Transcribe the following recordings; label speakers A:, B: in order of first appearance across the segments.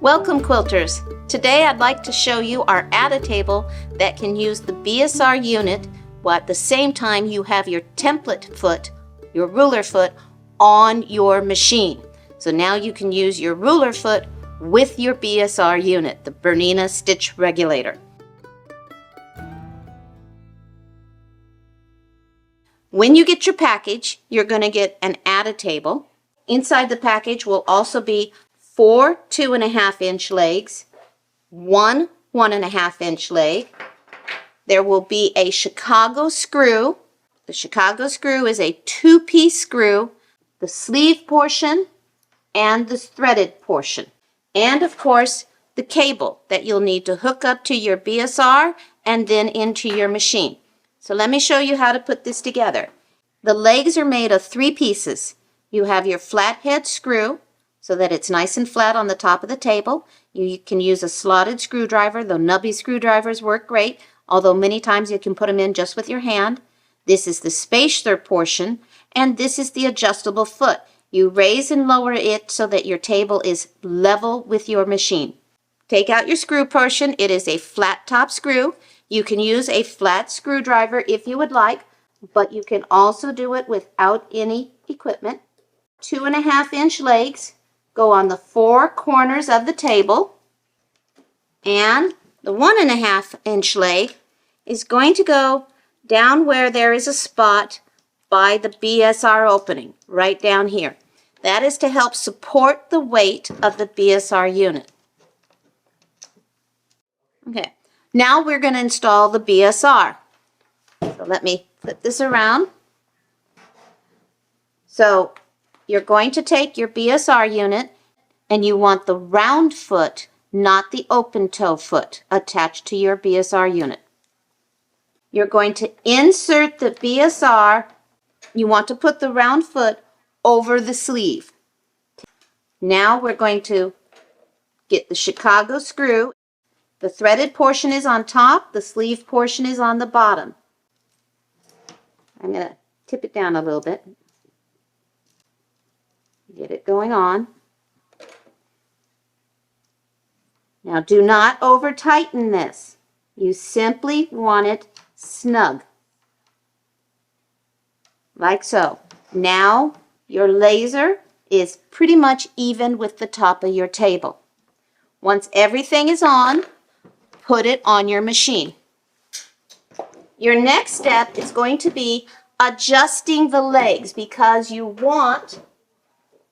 A: Welcome quilters! Today I'd like to show you our add-a-table that can use the BSR unit while at the same time you have your template foot, your ruler foot, on your machine. So now you can use your ruler foot with your BSR unit, the Bernina Stitch Regulator. When you get your package, you're going to get an add-a-table. Inside the package will also be 4 2.5-inch legs, 1 1.5-inch leg. There will be a Chicago screw. The Chicago screw is a 2-piece screw, the sleeve portion and the threaded portion. And of course, the cable that you'll need to hook up to your BSR and then into your machine. So let me show you how to put this together. The legs are made of 3 pieces. You have your flathead screw so that it's nice and flat on the top of the table. You can use a slotted screwdriver. The nubby screwdrivers work great, although many times you can put them in just with your hand. This is the spacer portion, and this is the adjustable foot. You raise and lower it so that your table is level with your machine. Take out your screw portion. It is a flat top screw. You can use a flat screwdriver if you would like, but you can also do it without any equipment. 2.5-inch legs go on the 4 corners of the table, and the 1.5-inch leg is going to go down where there is a spot by the BSR opening, right down here. That is to help support the weight of the BSR unit. Okay, now we're going to install the BSR. So let me flip this around. So you're going to take your BSR unit and you want the round foot, not the open toe foot, attached to your BSR unit. You're going to insert the BSR. You want to put the round foot over the sleeve. Now we're going to get the Chicago screw. The threaded portion is on top, the sleeve portion is on the bottom. I'm going to tip it down a little bit. Get it going on. Now do not over tighten this. You simply want it snug. Like so. Now your laser is pretty much even with the top of your table. Once everything is on, put it on your machine. Your next step is going to be adjusting the legs because you want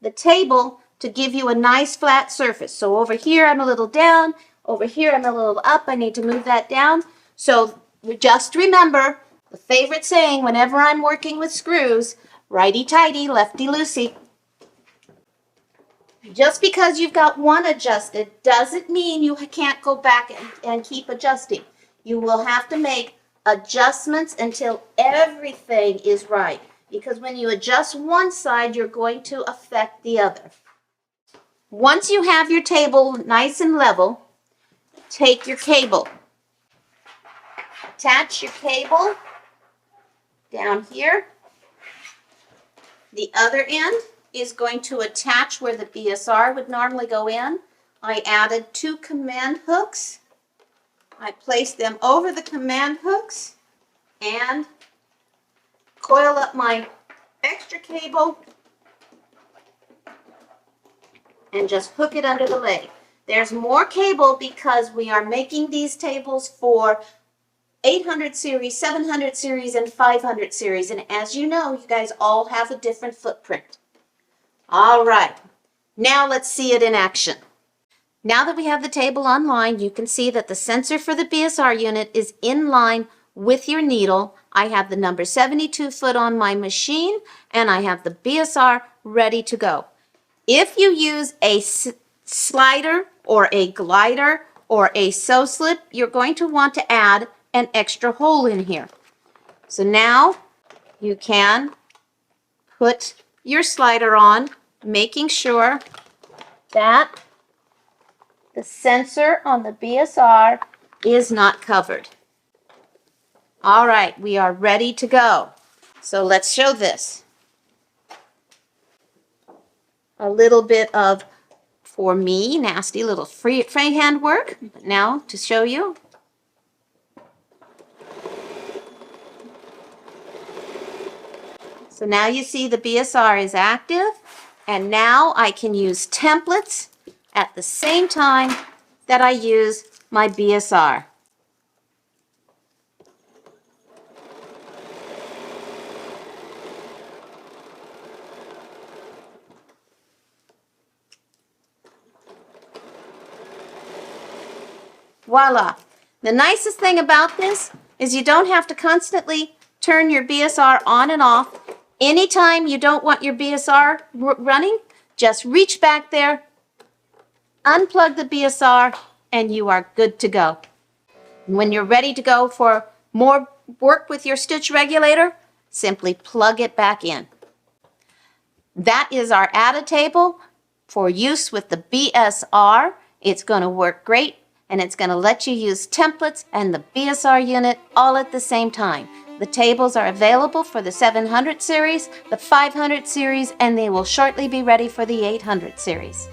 A: the table to give you a nice flat surface. So over here I'm a little down, over here I'm a little up. I need to move that down. So just remember the favorite saying whenever I'm working with screws, righty-tighty, lefty-loosey. Just because you've got one adjusted doesn't mean you can't go back and keep adjusting. You will have to make adjustments until everything is right. Because when you adjust one side, you're going to affect the other. Once you have your table nice and level, take your cable. Attach your cable down here. The other end is going to attach where the BSR would normally go in. I added 2 command hooks. I placed them over the command hooks and coil up my extra cable and just hook it under the leg. There's more cable because we are making these tables for 800 series, 700 series, and 500 series. And as you know, you guys all have a different footprint. All right, now let's see it in action. Now that we have the table online, you can see that the sensor for the BSR unit is in line with your needle. I have the number 72 foot on my machine, and I have the BSR ready to go. If you use a slider or a glider or a sew slip, you're going to want to add an extra hole in here. So now you can put your slider on, making sure that the sensor on the BSR is not covered. All right, we are ready to go. So let's show this. A little bit of for me, nasty little freehand work. But now to show you. So now you see the BSR is active, and now I can use templates at the same time that I use my BSR. Voila! The nicest thing about this is you don't have to constantly turn your BSR on and off. Anytime you don't want your BSR running, just reach back there, unplug the BSR, and you are good to go. When you're ready to go for more work with your stitch regulator, simply plug it back in. That is our add-a table for use with the BSR. It's going to work great, and it's going to let you use templates and the BSR unit all at the same time. The tables are available for the 700 series, the 500 series, and they will shortly be ready for the 800 series.